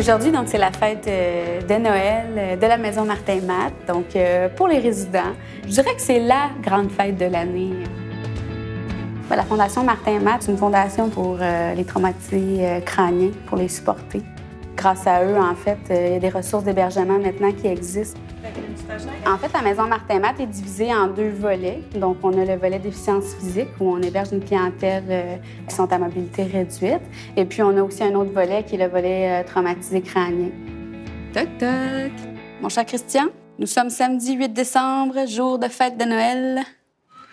Aujourd'hui, donc, c'est la fête de Noël de la Maison Martin-Matt. Donc, pour les résidents, je dirais que c'est la grande fête de l'année. La Fondation Martin-Matt, c'est une fondation pour les traumatisés crâniens, pour les supporter. Grâce à eux, en fait, il y a des ressources d'hébergement maintenant qui existent. En fait, la Maison Martin-Matt est divisée en deux volets. Donc, on a le volet déficience physique, où on héberge une clientèle qui sont à mobilité réduite. Et puis, on a aussi un autre volet qui est le volet traumatisé crânien. Toc, toc! Mon cher Christian, nous sommes samedi 8 décembre, jour de fête de Noël.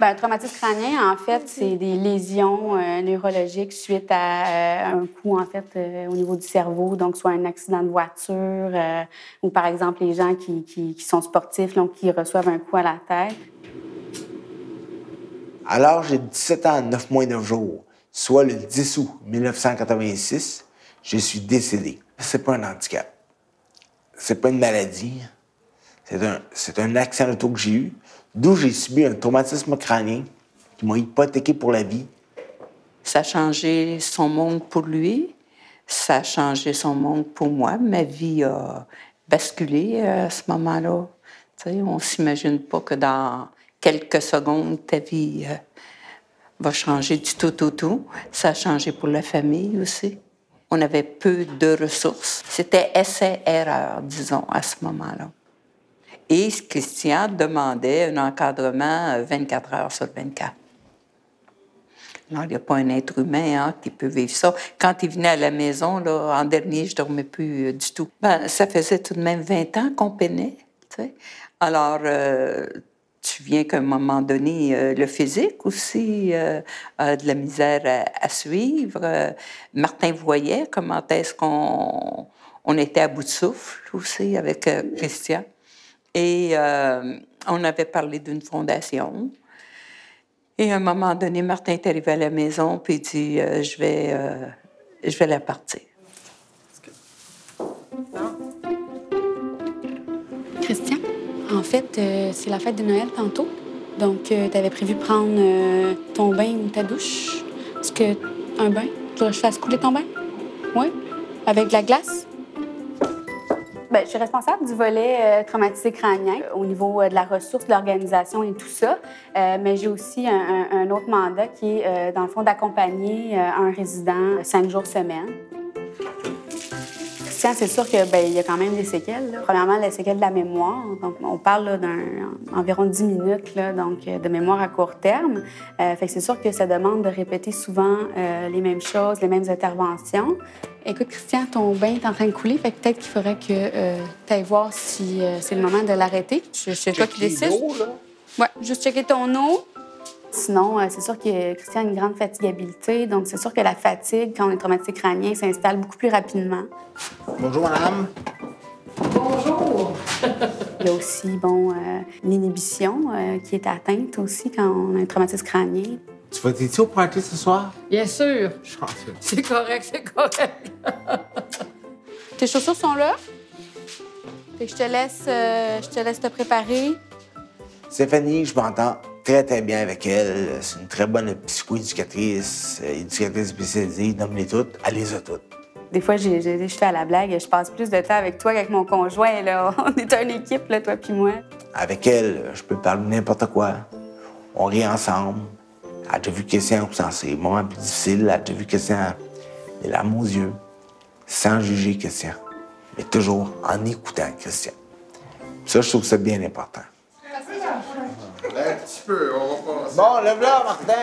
Bien, un traumatisme crânien, en fait, c'est des lésions neurologiques suite à un coup, en fait, au niveau du cerveau, donc soit un accident de voiture ou, par exemple, les gens qui sont sportifs, donc qui reçoivent un coup à la tête. Alors, j'ai 17 ans, 9 mois et 9 jours, soit le 10 août 1986, je suis décédé. C'est pas un handicap. C'est pas une maladie. C'est un accident d'auto que j'ai eu, d'où j'ai subi un traumatisme crânien qui m'a hypothéqué pour la vie. Ça a changé son monde pour lui, ça a changé son monde pour moi. Ma vie a basculé à ce moment-là. Tu sais, on ne s'imagine pas que dans quelques secondes, ta vie va changer du tout au tout. Ça a changé pour la famille aussi. On avait peu de ressources. C'était essai-erreur, disons, à ce moment-là. Et Christian demandait un encadrement 24 heures sur 24. Non, il n'y a pas un être humain qui peut vivre ça. Quand il venait à la maison, là, en dernier, je ne dormais plus du tout. Ben, ça faisait tout de même 20 ans qu'on peinait. Tu sais. Alors, tu viens qu'à un moment donné, le physique aussi a de la misère à suivre. Martin voyait comment est-ce qu'on était à bout de souffle aussi avec Christian. Et on avait parlé d'une fondation. Et à un moment donné, Martin est arrivé à la maison puis il dit je vais la partir. Christian, en fait, c'est la fête de Noël tantôt. Donc, tu avais prévu prendre ton bain ou ta douche. Est-ce que un bain? Tu veux que je fasse couler ton bain? Oui? Avec de la glace? Bien, je suis responsable du volet traumatisé crânien au niveau de la ressource, de l'organisation et tout ça. Mais j'ai aussi un autre mandat qui est, dans le fond, d'accompagner un résident 5 jours semaine. Christian, c'est sûr qu'il y a quand même des séquelles. Là. Premièrement, les séquelles de la mémoire. Donc, on parle d'environ 10 minutes là, donc, de mémoire à court terme. Fait que c'est sûr que ça demande de répéter souvent les mêmes choses, les mêmes interventions. Écoute, Christian, ton bain est en train de couler, fait que peut-être qu'il faudrait que tu ailles voir si c'est le moment de l'arrêter. C'est toi qui décides. Oui, juste checker ton eau. Sinon, c'est sûr que Christian a une grande fatigabilité, donc c'est sûr que la fatigue, quand on est traumatisé crânien, s'installe beaucoup plus rapidement. Bonjour, madame. Bonjour! Il y a aussi, l'inhibition qui est atteinte aussi quand on a un traumatisme crânien. Tu vas t'aider au party ce soir? Bien sûr! Chanceux. C'est correct, c'est correct. Tes chaussures sont là? Fait que je te laisse te préparer. Stéphanie, je m'entends très, très bien avec elle. C'est une très bonne psycho-éducatrice, éducatrice spécialisée, nomme-les toutes, elle les a toutes. Des fois, je fais à la blague, je passe plus de temps avec toi qu'avec mon conjoint. Là. On est une équipe, là, toi puis moi. Avec elle, je peux parler de n'importe quoi. On rit ensemble. Elle a déjà vu Christian dans ses moments plus difficiles. Elle a déjà vu Christian les larmes aux yeux, sans juger Christian, mais toujours en écoutant Christian. Ça, je trouve ça bien important. Un petit peu, on va passer. Bon, lève-là, Martin!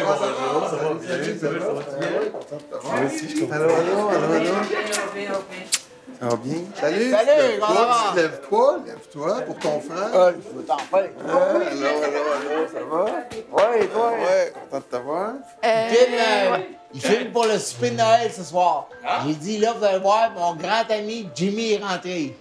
Bonjour, ça va bien? Allô. Ça va bien? Salut! Salut, comment va? Lève-toi pour ton frère. Je veux t'en faire. Allô, ça va? Ouais, et toi? Ouais, content de te voir. Il filme pour le souper de Noël ce soir. J'ai dit, là, vous allez voir, mon grand ami Jimmy est rentré.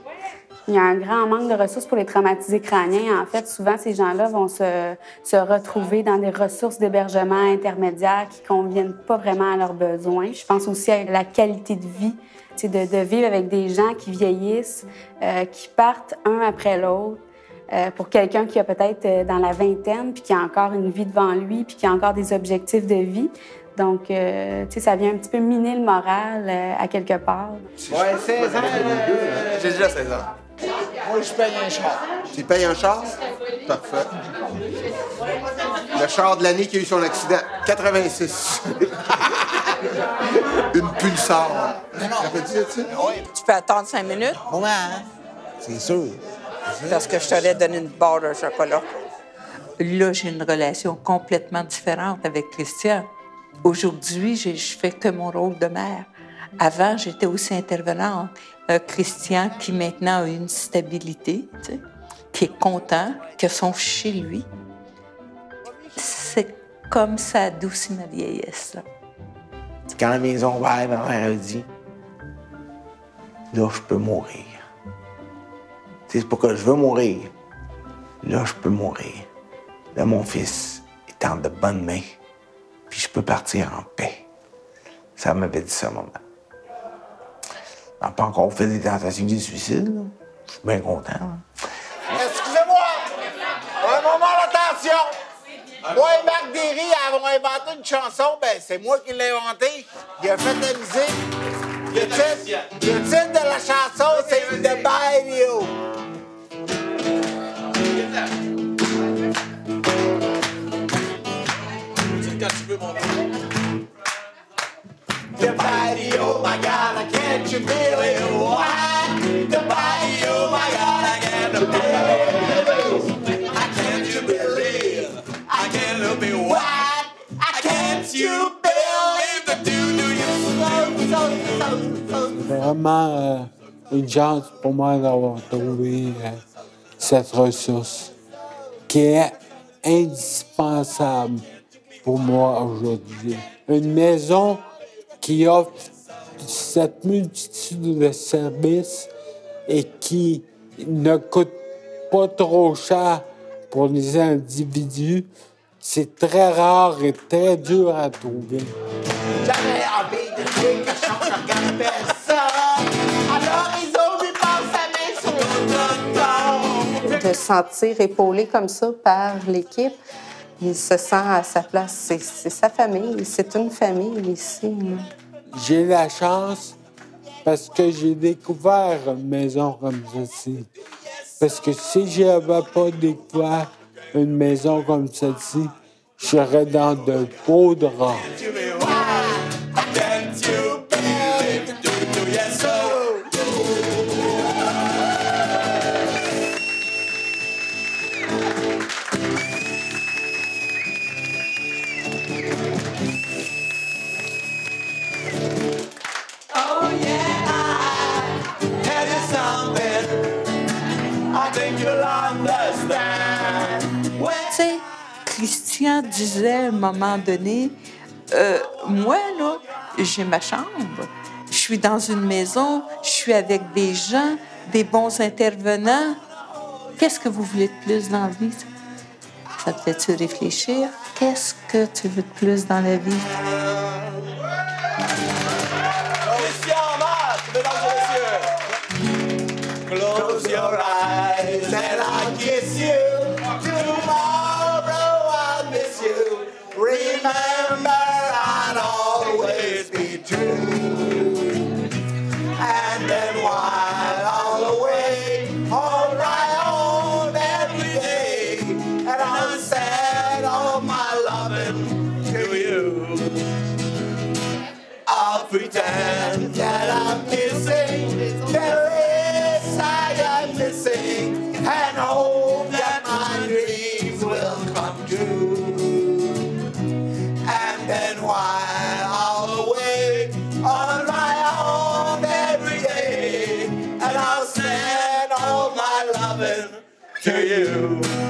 Il y a un grand manque de ressources pour les traumatisés crâniens. En fait, souvent, ces gens-là vont se retrouver dans des ressources d'hébergement intermédiaires qui ne conviennent pas vraiment à leurs besoins. Je pense aussi à la qualité de vie, de vivre avec des gens qui vieillissent, qui partent un après l'autre. Pour quelqu'un qui a peut-être dans la vingtaine, puis qui a encore une vie devant lui, puis qui a encore des objectifs de vie. Donc, tu sais, ça vient un petit peu miner le moral à quelque part. Ouais, 16 ans. J'ai déjà 16 ans. Moi, je paye un char. Tu payes un char? Parfait. Le char de l'année qui a eu son accident, 86. Une Pulsar. Rappelles-tu de ça? Tu peux attendre 5 minutes Ouais, hein? C'est sûr. parce que je t'aurais donné une barre de chocolat. Là, j'ai une relation complètement différente avec Christian. Aujourd'hui, je fais que mon rôle de mère. Avant, j'étais aussi intervenante. Christian, qui maintenant a une stabilité, tu sais, qui est content, que sont chez lui. C'est comme ça adoucit ma vieillesse. Là. Quand la maison ouverte, ma mère a dit là, je peux mourir. C'est pas que je veux mourir. Là, je peux mourir. Là, mon fils est en de bonnes mains, puis je peux partir en paix. Ça m'avait dit ça, maman. On n'a pas encore fait des tentatives de suicide, là. Je suis bien content. Là. Excusez-moi! Un moment d'attention! Moi et Marc Derry avons inventé une chanson. Ben, c'est moi qui l'ai inventée. Il a fait de la musique. Le titre de la chanson, c'est The Bayou. The Bayou, my God, I can't you feel it? Why? The Bayou, my God, I can't believe. I can't you believe? I can't believe. Why? I can't you believe the C'est vraiment une chance pour moi d'avoir trouvé cette ressource qui est indispensable pour moi aujourd'hui. Une maison qui offre cette multitude de services et qui ne coûte pas trop cher pour les individus, c'est très rare et très dur à trouver. J'avais envie de tuer cochon, je regarde personne. À l'horizon, lui passe sa main sur le tonton. De se sentir épaulé comme ça par l'équipe, il se sent à sa place. C'est sa famille, c'est une famille ici. J'ai la chance parce que j'ai découvert une maison comme celle-ci. Parce que si je n'avais pas découvert une maison comme celle-ci, je serais dans de beaux draps. Tu sais, Christian disait à un moment donné, moi, là, j'ai ma chambre. Je suis dans une maison, je suis avec des gens, des bons intervenants. Qu'est-ce que vous voulez de plus dans la vie? Ça te fait-tu réfléchir? Qu'est-ce que tu veux de plus dans la vie? Christian Marc, mesdames et messieurs. Close your eyes and I'll kiss you. Tomorrow I'll miss you. Remember, I'll always be true. And then while all away, on my own every day, and I'll send all my loving to you. I'll pretend that I'm missing, there is I am missing, and hope that my dreams will come true. And then while all away on my own every day, and I'll send all my loving to you.